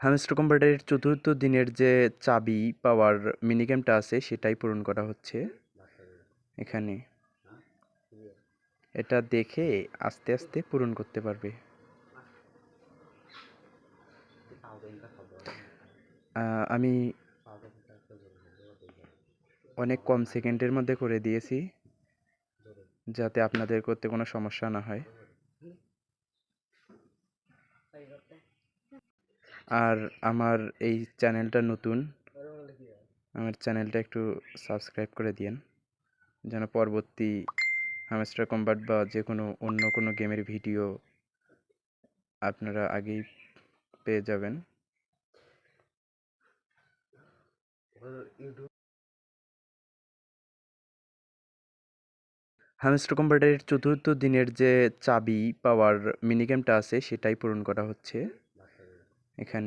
Hamster কম্বাটের চতুর্থ দিনের যে চাবি পাওয়ার মিনিগেমটা আছে সেটাই পূরণ করা হচ্ছে এখানে। এটা দেখে আস্তে আস্তে পূরণ করতে পারবে। আমি অনেক কম সেকেন্ডের মধ্যে করে দিয়েছি যাতে আপনাদের করতে কোনো সমস্যা না হয়। আর আমার এই চ্যানেলটা নতুন, আমার চ্যানেলটা একটু সাবস্ক্রাইব করে দিন যেন পরবর্তী হ্যামস্টার কম্বাট বা যে কোনো অন্য কোনো গেমের ভিডিও আপনারা আগেই পেয়ে যাবেন। হ্যামস্টার কম্বাটের চতুর্থ দিনের যে চাবি পাওয়ার মিনিগেমটা আছে সেটাই পূরণ করা হচ্ছে এখানে।